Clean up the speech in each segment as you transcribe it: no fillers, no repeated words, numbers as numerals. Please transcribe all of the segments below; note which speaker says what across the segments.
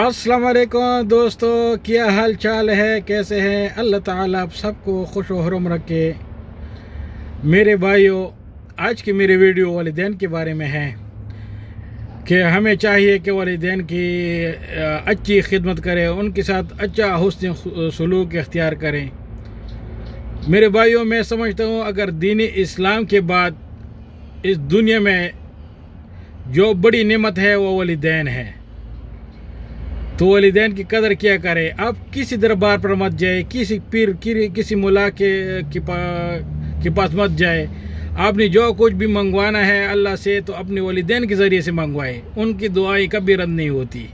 Speaker 1: السلام علیکم دوستو، کیا حال چال ہے، کیسے ہیں؟ اللہ تعالیٰ آپ سب کو خوش و حرم رکھے۔ میرے بھائیوں، آج کی میری ویڈیو والدین کے بارے میں ہے کہ ہمیں چاہیے کہ والدین کی اچھی خدمت کریں، ان کے ساتھ اچھا حسن سلوک اختیار کریں۔ میرے بھائیوں، میں سمجھتا ہوں اگر دین اسلام کے بعد اس دنیا میں جو بڑی نعمت ہے وہ والدین ہے، تو والدین کی قدر کیا کرے۔ آپ کسی دربار پر مت جائے، کسی پیر کسی ملا کے پاس مت جائے۔ آپ نے جو کچھ بھی منگوانا ہے اللہ سے تو اپنے والدین کے ذریعے سے منگوائے، ان کی دعائیں کبھی رد نہیں ہوتی۔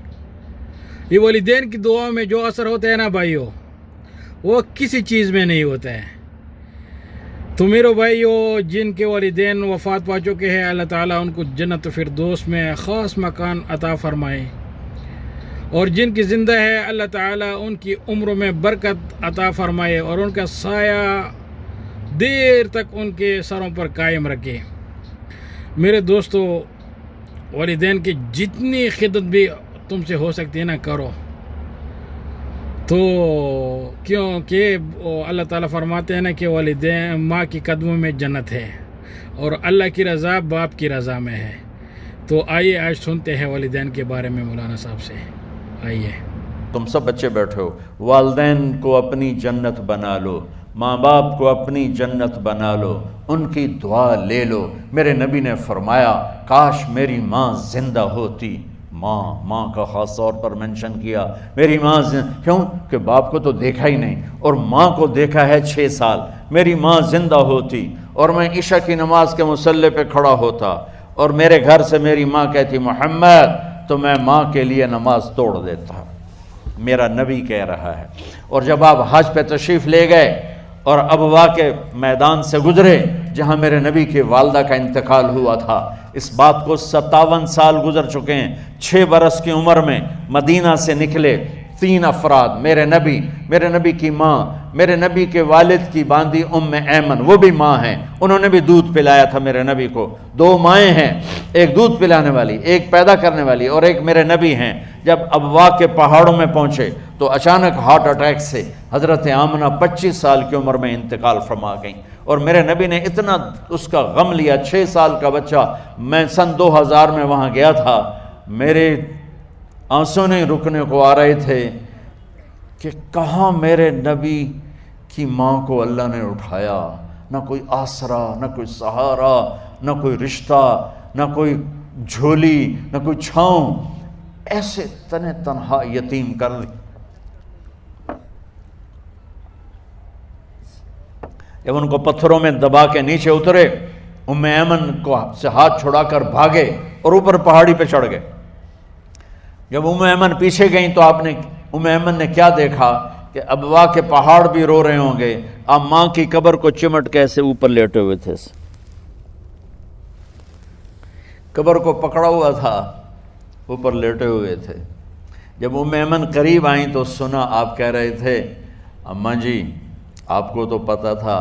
Speaker 1: یہ والدین کی دعاؤں میں جو اثر ہوتا ہے نا بھائیوں، وہ کسی چیز میں نہیں ہوتا ہے۔ تو میرے بھائیوں، جن کے والدین وفات پا چکے ہیں، اللہ تعالیٰ ان کو جنت فردوس میں خاص مکان عطا فرمائے، اور جن کی زندہ ہے اللہ تعالیٰ ان کی عمر میں برکت عطا فرمائے اور ان کا سایہ دیر تک ان کے سروں پر قائم رکھے۔ میرے دوستو، والدین کی جتنی خدمت بھی تم سے ہو سکتی ہے نا کرو، تو کیونکہ اللہ تعالیٰ فرماتے ہیں نا کہ والدین ماں کی قدموں میں جنت ہے اور اللہ کی رضا باپ کی رضا میں ہے۔ تو آئیے آج سنتے ہیں والدین کے بارے میں مولانا صاحب سے۔ آئیے۔
Speaker 2: تم سب بچے بیٹھے ہو، والدین کو اپنی جنت بنا لو، ماں باپ کو اپنی جنت بنا لو، ان کی دعا لے لو۔ میرے نبی نے فرمایا کاش میری ماں زندہ ہوتی۔ ماں کا خاص طور پر منشن کیا، میری ماں کیوں کہ باپ کو تو دیکھا ہی نہیں اور ماں کو دیکھا ہے 6 سال۔ میری ماں زندہ ہوتی اور میں عشاء کی نماز کے مصلی پہ کھڑا ہوتا اور میرے گھر سے میری ماں کہتی محمد، تو میں ماں کے لیے نماز توڑ دیتا۔ میرا نبی کہہ رہا ہے۔ اور جب آپ حج پہ تشریف لے گئے اور ابوا کے میدان سے گزرے جہاں میرے نبی کی والدہ کا انتقال ہوا تھا، اس بات کو 57 سال گزر چکے ہیں۔ 6 برس کی عمر میں مدینہ سے نکلے 3 افراد، میرے نبی کی ماں، میرے نبی کے والد کی باندی ایمن، وہ بھی ماں ہیں، انہوں نے بھی دودھ پلایا تھا میرے نبی کو۔ 2 مائیں ہیں، ایک دودھ پلانے والی، ایک پیدا کرنے والی، اور ایک میرے نبی ہیں۔ جب ابوا کے پہاڑوں میں پہنچے تو اچانک ہارٹ اٹیک سے حضرت آمنہ 25 سال کی عمر میں انتقال فرما گئیں، اور میرے نبی نے اتنا اس کا غم لیا۔ 6 سال کا بچہ، میں سن 2000 میں وہاں گیا تھا، میرے آنسوں نہیں رکنے کو آ رہے تھے کہ کہاں میرے نبی کی ماں کو اللہ نے اٹھایا۔ نہ کوئی آسرا، نہ کوئی سہارا، نہ کوئی رشتہ، نہ کوئی جھولی، نہ کوئی چھاؤں، ایسے تنہا یتیم کر دی۔ جب ان کو پتھروں میں دبا کے نیچے اترے، ایمن کو سے ہاتھ چھڑا کر بھاگے اور اوپر پہاڑی پہ چڑھ گئے۔ جب ایمن پیچھے گئیں تو ایمن نے کیا دیکھا کہ ابوا کے پہاڑ بھی رو رہے ہوں گے، آپ ماں کی قبر کو چمٹ کے ایسے اوپر لیٹے ہوئے تھے، قبر کو پکڑا ہوا تھا، اوپر لیٹے ہوئے تھے۔ جب ایمن قریب آئیں تو سنا آپ کہہ رہے تھے اماں جی، آپ کو تو پتا تھا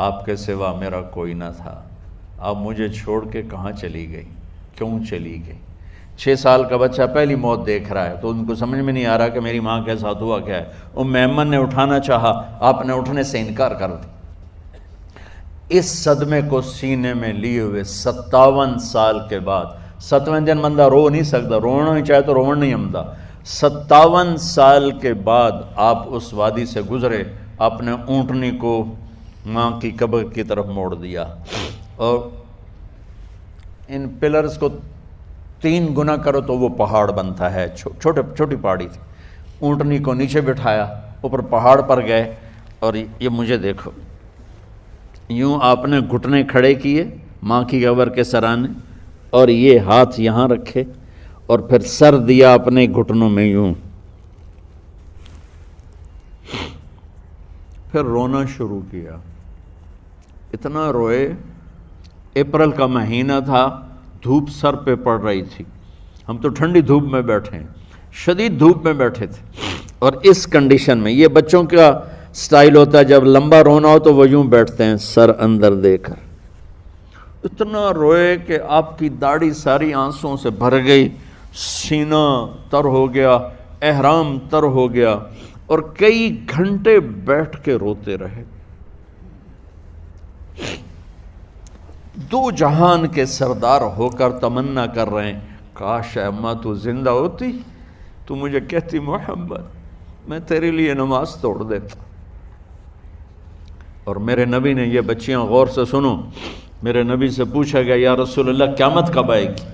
Speaker 2: آپ کے سوا میرا کوئی نہ تھا، آپ مجھے چھوڑ کے کہاں چلی گئی، کیوں چلی گئی؟ 6 سال کا بچہ پہلی موت دیکھ رہا ہے تو ان کو سمجھ میں نہیں آ رہا کہ میری ماں کے ساتھ ہوا کیا ہے۔ ایمن نے اٹھانا چاہا، آپ نے اٹھنے سے انکار کر دی۔ اس صدمے کو سینے میں لیے ہوئے 57 سال کے بعد، 7ویں دن بندہ رو نہیں سکتا، رونا ہی چاہے تو رونا نہیں آمدا۔ 57 سال کے بعد آپ اس وادی سے گزرے، آپ نے اونٹنی کو ماں کی قبر کی طرف موڑ دیا، اور ان پلرز کو 3 گنا کرو تو وہ پہاڑ بنتا ہے۔ چھوٹی پہاڑی تھی۔ اونٹنی کو نیچے بٹھایا، اوپر پہاڑ پر گئے، اور یہ مجھے دیکھو، یوں آپ نے گھٹنے کھڑے کیے ماں کی قبر کے سرانے، اور یہ ہاتھ یہاں رکھے اور پھر سر دیا اپنے گھٹنوں میں یوں، پھر رونا شروع کیا۔ اتنا روئے، اپریل کا مہینہ تھا، دھوپ سر پہ پڑ رہی تھی، ہم تو ٹھنڈی دھوپ میں بیٹھے ہیں، شدید دھوپ میں بیٹھے تھے، اور اس کنڈیشن میں یہ بچوں کا سٹائل ہوتا ہے، جب لمبا رونا ہو تو وہ یوں بیٹھتے ہیں سر اندر دے کر۔ اتنا روئے کہ آپ کی داڑھی ساری آنسوں سے بھر گئی، سینہ تر ہو گیا، احرام تر ہو گیا اور کئی گھنٹے بیٹھ کے روتے رہے. دو جہان کے سردار ہو کر تمنا کر رہے ہیں کاش اے اماں تو زندہ ہوتی تو مجھے کہتی محمد میں تیرے لیے نماز توڑ دیتا. اور میرے نبی نے, یہ بچیاں غور سے سنو, میرے نبی سے پوچھا گیا یا رسول اللہ قیامت کب آئے گی؟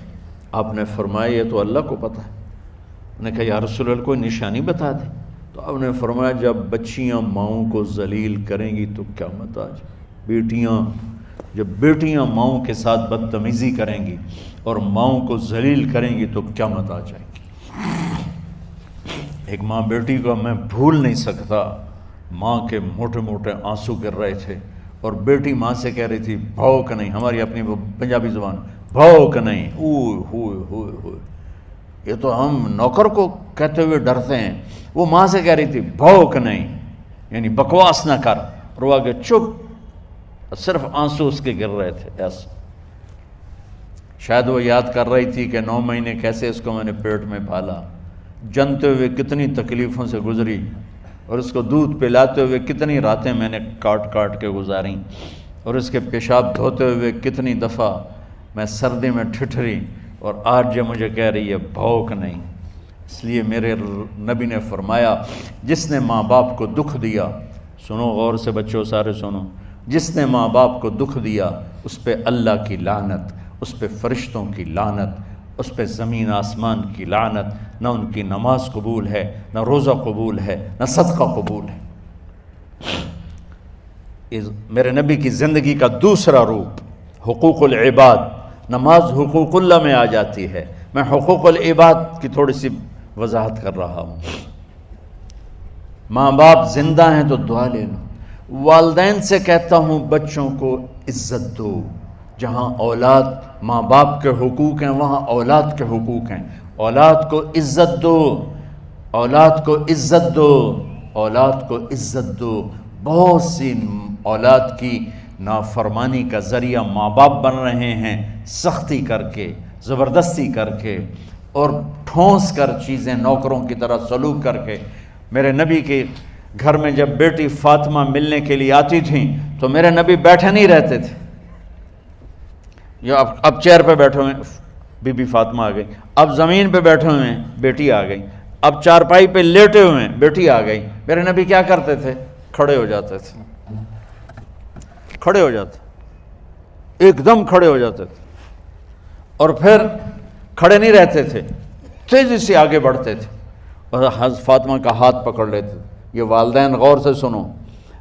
Speaker 2: آپ نے فرمایا یہ تو اللہ کو پتہ ہے. نے کہا یا رسول اللہ کوئی نشانی بتا دیں. تو آپ نے فرمایا جب بچیاں ماؤں کو ذلیل کریں گی تو قیامت آ جائے. جب بیٹیاں ماؤں کے ساتھ بدتمیزی کریں گی اور ماؤں کو ذلیل کریں گی تو قیامت آ جائے گی. ایک ماں بیٹی کو میں بھول نہیں سکتا, ماں کے موٹے موٹے آنسو گر رہے تھے اور بیٹی ماں سے کہہ رہی تھی بھوک نہیں, ہماری اپنی پنجابی زبان بھوک نہیں, اوئے ہوئے ہوئے ہوئے, یہ تو ہم نوکر کو کہتے ہوئے ڈرتے ہیں. وہ ماں سے کہہ رہی تھی بھوک نہیں, یعنی بکواس نہ کر. اور وہ آگے چپ, صرف آنسو اس کے گر رہے تھے ایسا. شاید وہ یاد کر رہی تھی کہ 9 مہینے کیسے اس کو میں نے پیٹ میں پالا, جنتے ہوئے کتنی تکلیفوں سے گزری, اور اس کو دودھ پلاتے ہوئے کتنی راتیں میں نے کاٹ کاٹ کے گزاریں, اور اس کے پیشاب دھوتے ہوئے کتنی دفعہ میں سردی میں ٹھٹھری, اور آج یہ مجھے کہہ رہی ہے بھوک نہیں. اس لیے میرے نبی نے فرمایا جس نے ماں باپ کو دکھ دیا, سنو غور سے بچوں سارے سنو, جس نے ماں باپ کو دکھ دیا اس پہ اللہ کی لعنت, اس پہ فرشتوں کی لعنت, اس پہ زمین آسمان کی لعنت. نہ ان کی نماز قبول ہے, نہ روزہ قبول ہے, نہ صدقہ قبول ہے. میرے نبی کی زندگی کا دوسرا روپ حقوق العباد. نماز حقوق اللہ میں آ جاتی ہے, میں حقوق العباد کی تھوڑی سی وضاحت کر رہا ہوں. ماں باپ زندہ ہیں تو دعا لے لو. والدین سے کہتا ہوں بچوں کو عزت دو. جہاں اولاد ماں باپ کے حقوق ہیں وہاں اولاد کے حقوق ہیں. اولاد کو عزت دو, اولاد کو عزت دو, اولاد کو عزت دو. بہت سی اولاد کی نافرمانی کا ذریعہ ماں باپ بن رہے ہیں, سختی کر کے, زبردستی کر کے, اور ٹھونس کر چیزیں نوکروں کی طرح سلوک کر کے. میرے نبی کے گھر میں جب بیٹی فاطمہ ملنے کے لیے آتی تھیں تو میرے نبی بیٹھے نہیں رہتے تھے. یہ اب چیئر پہ بیٹھے ہوئے بی بی فاطمہ آ گئی, اب زمین پہ بیٹھے ہوئے ہیں بیٹی آ گئی, اب چارپائی پہ لیٹے ہوئے ہیں بیٹی آ گئی. میرے نبی کیا کرتے تھے؟ کھڑے ہو جاتے تھے, کھڑے ہو جاتے, ایک دم کھڑے ہو جاتے تھے, اور پھر کھڑے نہیں رہتے تھے, تیزی سے آگے بڑھتے تھے اور حضرت فاطمہ کا ہاتھ پکڑ لیتے تھے. یہ والدین غور سے سنو,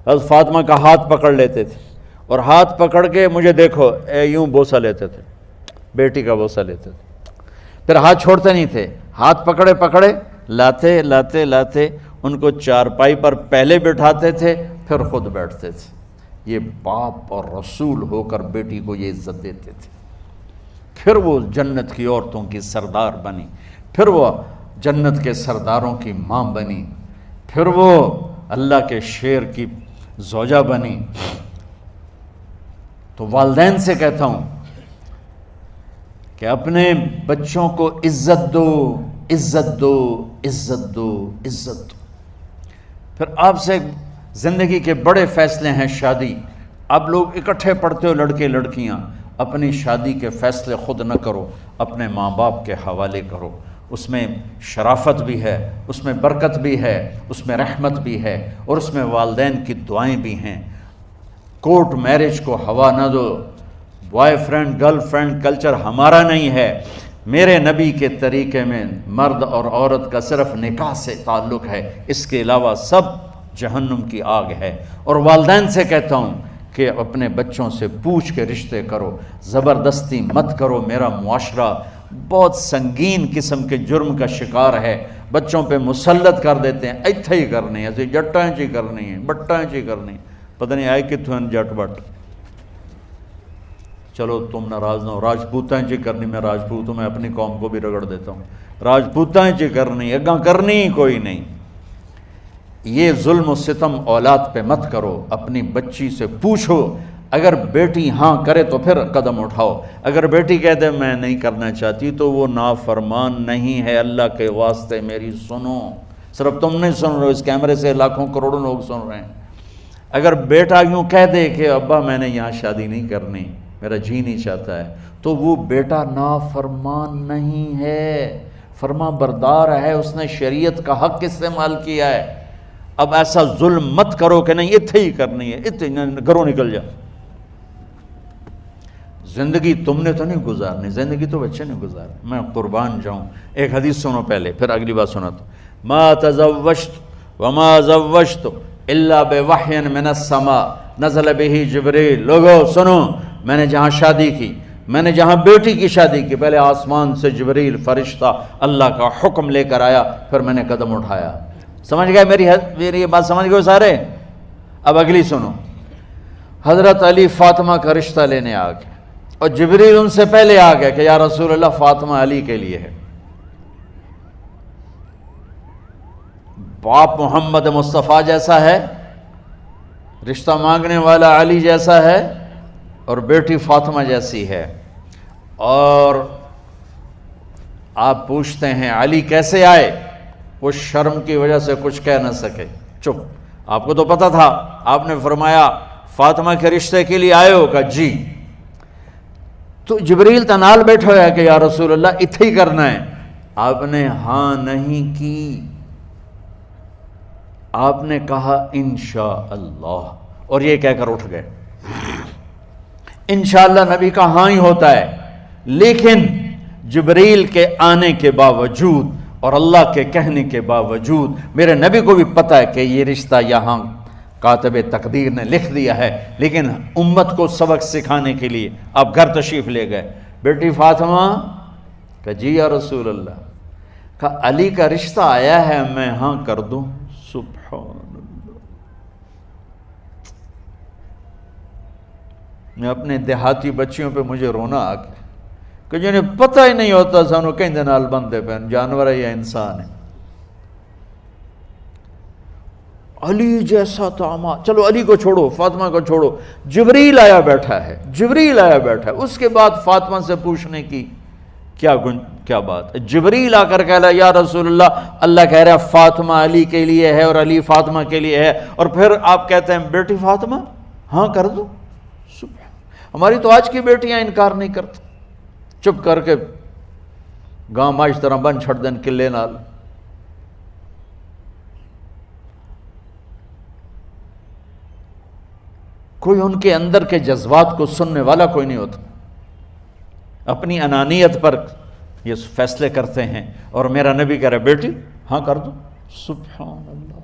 Speaker 2: حضرت فاطمہ کا ہاتھ پکڑ لیتے تھے اور ہاتھ پکڑ کے مجھے دیکھو یوں بوسہ لیتے تھے, بیٹی کا بوسہ لیتے تھے. پھر ہاتھ چھوڑتے نہیں تھے, ہاتھ پکڑے پکڑے لاتے لاتے لاتے ان کو چارپائی پر پہلے بٹھاتے تھے پھر خود بیٹھتے تھے. یہ باپ اور رسول ہو کر بیٹی کو یہ عزت دیتے تھے. پھر وہ جنت کی عورتوں کی سردار بنی, پھر وہ جنت کے سرداروں کی ماں بنی, پھر وہ اللہ کے شیر کی زوجہ بنی. تو والدین سے کہتا ہوں کہ اپنے بچوں کو عزت دو, عزت دو, عزت دو, عزت دو. پھر آپ سے زندگی کے بڑے فیصلے ہیں شادی. اب لوگ اکٹھے پڑھتے ہو لڑکے لڑکیاں, اپنی شادی کے فیصلے خود نہ کرو, اپنے ماں باپ کے حوالے کرو. اس میں شرافت بھی ہے, اس میں برکت بھی ہے, اس میں رحمت بھی ہے, اور اس میں والدین کی دعائیں بھی ہیں. کورٹ میرج کو ہوا نہ دو. Boyfriend girlfriend culture ہمارا نہیں ہے. میرے نبی کے طریقے میں مرد اور عورت کا صرف نکاح سے تعلق ہے, اس کے علاوہ سب جہنم کی آگ ہے. اور والدین سے کہتا ہوں کہ اپنے بچوں سے پوچھ کے رشتے کرو, زبردستی مت کرو. میرا معاشرہ بہت سنگین قسم کے جرم کا شکار ہے, بچوں پہ مسلط کر دیتے ہیں, ایتھے ہی کرنی ہے, جٹائیں چی کرنی ہے, بٹائیں چی کرنی, پتہ نہیں آئے کتوں جٹ بٹ. چلو تم ناراض نہ ہو, راجپوتائیں چی کرنی, میں راجپوت ہوں, میں اپنی قوم کو بھی رگڑ دیتا ہوں. راجپوتائیں چی کرنی, اگاں کرنی ہی کوئی نہیں. یہ ظلم و ستم اولاد پہ مت کرو. اپنی بچی سے پوچھو اگر بیٹی ہاں کرے تو پھر قدم اٹھاؤ، اگر بیٹی کہہ دے میں نہیں کرنا چاہتی تو وہ نافرمان نہیں ہے۔ اللہ کے واسطے میری سنو، صرف تم نہیں سن رہے ہو، اس کیمرے سے لاکھوں کروڑوں لوگ سن رہے ہیں۔ اگر بیٹا یوں کہہ دے کہ ابا میں نے یہاں شادی نہیں کرنی، میرا جی نہیں چاہتا ہے، تو وہ بیٹا نافرمان نہیں ہے، فرما بردار ہے، اس نے شریعت کا حق استعمال کیا ہے۔ اب ایسا ظلم مت کرو کہ نہیں اتھے ہی کرنی ہے، اتھے گھروں نکل جا۔ زندگی تم نے تو نہیں گزارنی، زندگی تو بچے نے گزارنی، میں قربان جاؤں۔ ایک حدیث سنو پہلے، پھر اگلی بات سنا تو ما تزوجت وما زوجت الا بوحی من السماء نزل به جبریل۔ لوگو سنو، میں نے جہاں شادی کی، میں نے جہاں بیٹی کی شادی کی، پہلے آسمان سے جبریل فرشتہ اللہ کا حکم لے کر آیا، پھر میں نے قدم اٹھایا۔ سمجھ گئے میری یہ بات سمجھ گئے سارے؟ اب اگلی سنو، حضرت علی فاطمہ کا رشتہ لینے آ گئے، اور جبریل ان سے پہلے آ گئے کہ یا رسول اللہ فاطمہ علی کے لیے ہے۔ باپ محمد مصطفیٰ جیسا ہے، رشتہ مانگنے والا علی جیسا ہے، اور بیٹی فاطمہ جیسی ہے۔ اور آپ پوچھتے ہیں علی کیسے آئے؟ وہ شرم کی وجہ سے کچھ کہہ نہ سکے، چپ۔ آپ کو تو پتہ تھا، آپ نے فرمایا فاطمہ کے رشتے کے لیے آئے ہو؟ کہا جی۔ تو جبریل تنال بیٹھا ہوا ہے کہ یا رسول اللہ اتھے ہی کرنا ہے۔ آپ نے ہاں نہیں کی، آپ نے کہا انشاءاللہ، اور یہ کہہ کر اٹھ گئے۔ انشاءاللہ نبی کا ہاں ہی ہوتا ہے، لیکن جبریل کے آنے کے باوجود اور اللہ کے کہنے کے باوجود میرے نبی کو بھی پتہ ہے کہ یہ رشتہ یہاں کاتب تقدیر نے لکھ دیا ہے، لیکن امت کو سبق سکھانے کے لیے آپ گھر تشریف لے گئے۔ بیٹی فاطمہ کہا جی یا رسول اللہ۔ کہا علی کا رشتہ آیا ہے، میں ہاں کر دوں؟ سبحان اللہ۔ میں اپنے دیہاتی بچیوں پہ مجھے رونا آ گیا کہ جنہیں پتہ ہی نہیں ہوتا سانو کہیں دے نال بندے پہ جانور ہے یا انسان ہے۔ علی جیسا داماد، چلو علی کو چھوڑو، فاطمہ کو چھوڑو، جبریل آیا بیٹھا ہے، جبریل آیا بیٹھا ہے۔ اس کے بعد فاطمہ سے پوچھنے کی کیا بات ہے؟ جبریل آ کر کہہ رہا یا رسول اللہ، اللہ کہہ رہا ہے فاطمہ علی کے لیے ہے اور علی فاطمہ کے لیے ہے، اور پھر آپ کہتے ہیں بیٹی فاطمہ ہاں کر دو۔ ہماری تو آج کی بیٹیاں انکار نہیں کرتی، چپ کر کے گاں ماش طرح بن چھڑ دن کلے نال۔ کوئی ان کے اندر کے جذبات کو سننے والا کوئی نہیں ہوتا، اپنی انانیت پر یہ فیصلے کرتے ہیں، اور میرا نبی کہہ رہا ہے بیٹی ہاں کر دو۔ سبحان اللہ۔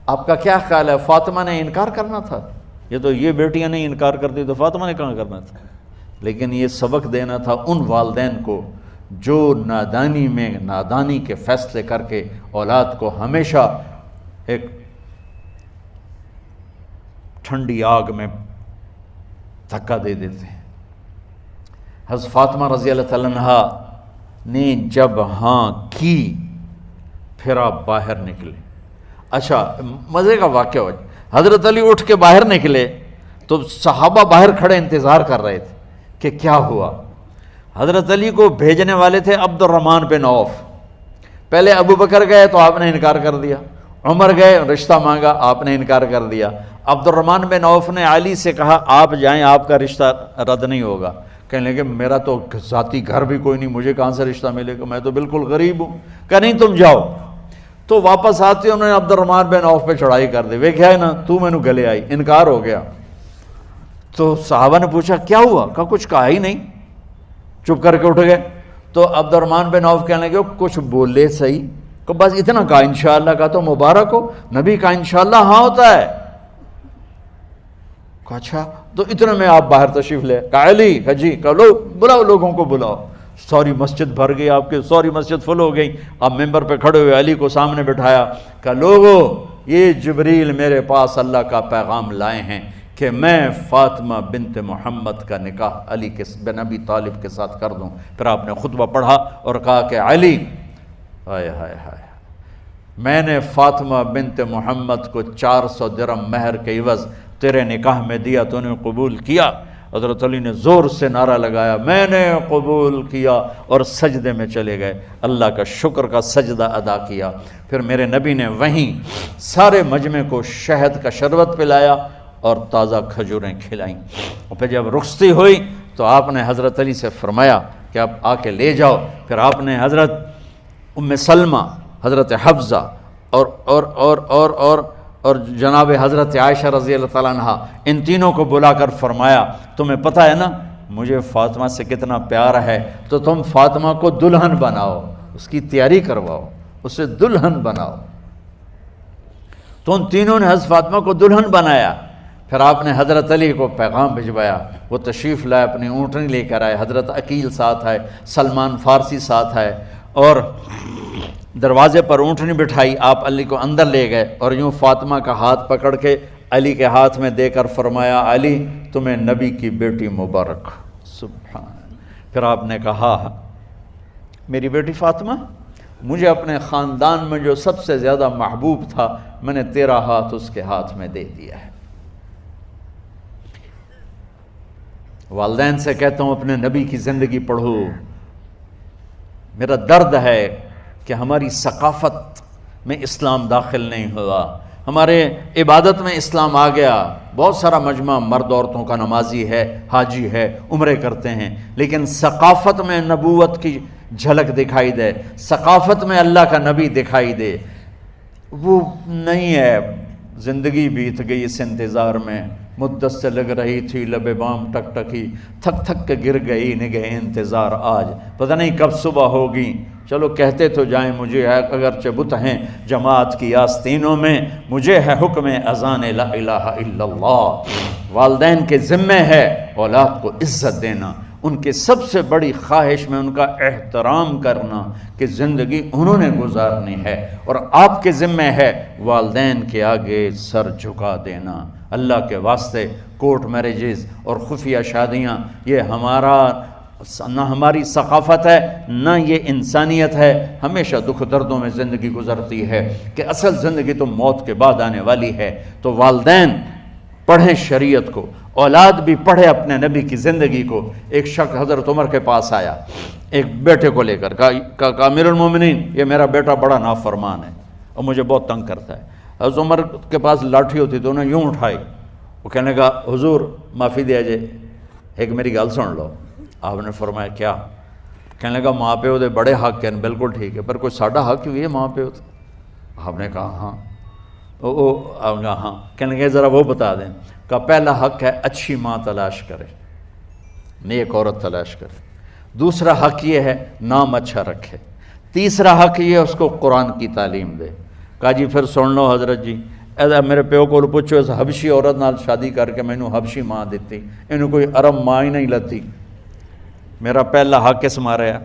Speaker 2: آپ کا کیا خیال ہے، فاطمہ نے انکار کرنا تھا؟ یہ تو یہ بیٹیاں نہیں انکار کرتی تو فاطمہ نے کہاں کرنا تھا؟ لیکن یہ سبق دینا تھا ان والدین کو جو نادانی میں نادانی کے فیصلے کر کے اولاد کو ہمیشہ ایک ٹھنڈی آگ میں دھکا دے دیتے ہیں۔ حضرت فاطمہ رضی اللہ تعالیٰ عنہ نے جب ہاں کی، پھر آپ باہر نکلے۔ اچھا مزے کا واقعہ ہو، حضرت علی اٹھ کے باہر نکلے تو صحابہ باہر کھڑے انتظار کر رہے تھے کہ کیا ہوا۔ حضرت علی کو بھیجنے والے تھے عبد الرحمن بن عوف۔ پہلے ابو بکر گئے تو آپ نے انکار کر دیا، عمر گئے رشتہ مانگا، آپ نے انکار کر دیا۔ عبد الرحمن بن عوف نے علی سے کہا آپ جائیں، آپ کا رشتہ رد نہیں ہوگا۔ کہنے لگے میرا تو ذاتی گھر بھی کوئی نہیں، مجھے کہاں سے رشتہ ملے گا، میں تو بالکل غریب ہوں۔ کہا نہیں تم جاؤ۔ تو واپس آتے انہوں نے عبد الرحمن بن عوف پہ چڑھائی کر دی، وہ کیا ہے نا تو میں نے گلے آئی، انکار ہو گیا۔ تو صحابہ نے پوچھا کیا ہوا؟ کہا کچھ کہا ہی نہیں، چپ کر کے اٹھ گئے۔ تو عبد الرحمن بن عوف کہنے لگے کچھ بولے صحیح، کہ بس اتنا کہا انشاءاللہ کا تو مبارک ہو، نبی کا انشاءاللہ ہاں ہوتا ہے۔ کہا اچھا تو اتنے میں آپ باہر تشریف لے۔ کہا علی، کہا جی، کہا لو بلاؤ، لوگوں کو بلاؤ۔ ساری مسجد بھر گئی، آپ کے ساری مسجد فل ہو گئی۔ آپ ممبر پہ کھڑے ہوئے علی کو سامنے بٹھایا، کہا لوگو یہ جبریل میرے پاس اللہ کا پیغام لائے ہیں کہ میں فاطمہ بنت محمد کا نکاح علی بن ابی طالب کے ساتھ کر دوں۔ پھر آپ نے خطبہ پڑھا اور کہا کہ علی، ہائے ہائے ہائے، میں نے فاطمہ بنت محمد کو 400 درہم مہر کے عوض تیرے نکاح میں دیا تو نے قبول کیا؟ حضرت علی نے زور سے نعرہ لگایا میں نے قبول کیا، اور سجدے میں چلے گئے، اللہ کا شکر کا سجدہ ادا کیا۔ پھر میرے نبی نے وہیں سارے مجمع کو شہد کا شربت پلایا اور تازہ کھجوریں کھلائیں، اور پھر جب رخصتی ہوئی تو آپ نے حضرت علی سے فرمایا کہ آپ آ کے لے جاؤ۔ پھر آپ نے حضرت ام سلمہ، حضرت حفصہ اور جناب حضرت عائشہ رضی اللہ تعالیٰ عنہ، ان تینوں کو بلا کر فرمایا تمہیں پتہ ہے نا مجھے فاطمہ سے کتنا پیار ہے، تو تم فاطمہ کو دلہن بناؤ، اس کی تیاری کرواؤ، اسے دلہن بناؤ۔ تو ان تینوں نے حضرت فاطمہ کو دلہن بنایا۔ پھر آپ نے حضرت علی کو پیغام بھجوایا، وہ تشریف لائے، اپنی اونٹنی لے کر آئے، حضرت عقیل ساتھ ہے، سلمان فارسی ساتھ ہے، اور دروازے پر اونٹنی بٹھائی، آپ علی کو اندر لے گئے اور یوں فاطمہ کا ہاتھ پکڑ کے علی کے ہاتھ میں دے کر فرمایا علی تمہیں نبی کی بیٹی مبارک۔ سبحان۔ پھر آپ نے کہا میری بیٹی فاطمہ، مجھے اپنے خاندان میں جو سب سے زیادہ محبوب تھا میں نے تیرا ہاتھ اس کے ہاتھ میں دے دیا ہے۔ والدین سے کہتا ہوں اپنے نبی کی زندگی پڑھو۔ میرا درد ہے کہ ہماری ثقافت میں اسلام داخل نہیں ہوا، ہمارے عبادت میں اسلام آ گیا، بہت سارا مجمع مرد عورتوں کا نمازی ہے، حاجی ہے، عمرے کرتے ہیں، لیکن ثقافت میں نبوت کی جھلک دکھائی دے، ثقافت میں اللہ کا نبی دکھائی دے، وہ نہیں ہے۔ زندگی بیت گئی اس انتظار میں، مدت سے لگ رہی تھی لب بام ٹک ٹکی، تھک تھک کے گر گئی نگہ انتظار آج، پتہ نہیں کب صبح ہوگی۔ چلو کہتے تو جائیں مجھے ہے اگرچہ بت ہیں جماعت کی آستینوں میں، مجھے ہے حکم اذان لا الہ الا اللہ۔ والدین کے ذمہ ہے اولاد کو عزت دینا، ان کے سب سے بڑی خواہش میں ان کا احترام کرنا کہ زندگی انہوں نے گزارنی ہے، اور آپ کے ذمہ ہے والدین کے آگے سر جھکا دینا۔ اللہ کے واسطے کورٹ میرجز اور خفیہ شادیاں یہ نہ ہماری ثقافت ہے نہ یہ انسانیت ہے، ہمیشہ دکھ دردوں میں زندگی گزرتی ہے کہ اصل زندگی تو موت کے بعد آنے والی ہے۔ تو والدین پڑھیں شریعت کو، اولاد بھی پڑھے اپنے نبی کی زندگی کو۔ ایک شخص حضرت عمر کے پاس آیا ایک بیٹے کو لے کر، کہا امیر المومنین یہ میرا بیٹا بڑا نافرمان ہے اور مجھے بہت تنگ کرتا ہے۔ حضرت عمر کے پاس لاٹھی ہوتی تو انہیں یوں اٹھائی، وہ کہنے لگا حضور معافی دیا جائے، ایک میری گل سن لو۔ آپ نے فرمایا کیا؟ کہنے لگا ماں پیو دے بڑے حق ہیں، بالکل ٹھیک ہے، پر کوئی ساڈا حق بھی ہے ماں پیو تے؟ آپ نے کہا ہاں۔ آپ نے کہا ہاں۔ کہنے لگے ذرا وہ بتا دیں۔ کہا پہلا حق ہے اچھی ماں تلاش کرے، نیک عورت تلاش کرے۔ دوسرا حق یہ ہے نام اچھا رکھے۔ تیسرا حق یہ ہے اس کو قرآن کی تعلیم دے۔ کہا جی پھر سن لو حضرت جی، میرے پیو کو پوچھو اس حبشی عورت نال شادی کر کے مینوں حبشی ماں دیتی، انہوں کوئی عرب ماں ہی نہیں لتی، میرا پہلا حق اس مارا ہے۔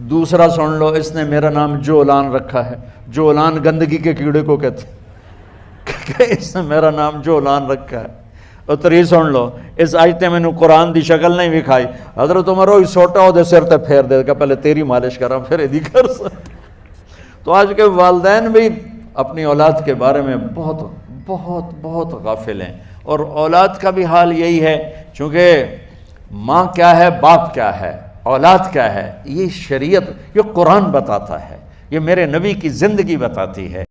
Speaker 2: دوسرا سن لو، اس نے میرا نام جولان رکھا ہے، جولان گندگی کے کیڑے کو کہتے کہ اس نے میرا نام جولان رکھا ہے۔ اور تری سن لو، اس آج تے میں نے قرآن دی شکل نہیں دکھائی، حضرت عمر ہوئی سوٹا ہو دے سر تے پھیر دے کہ پہلے تیری مالش کراں پھر ایدی کر سکتے۔ تو آج کے والدین بھی اپنی اولاد کے بارے میں بہت بہت بہت غافل ہیں، اور اولاد کا بھی حال یہی ہے، چونکہ ماں کیا ہے، باپ کیا ہے، اولاد کیا ہے، یہ شریعت، یہ قرآن بتاتا ہے، یہ میرے نبی کی زندگی بتاتی ہے۔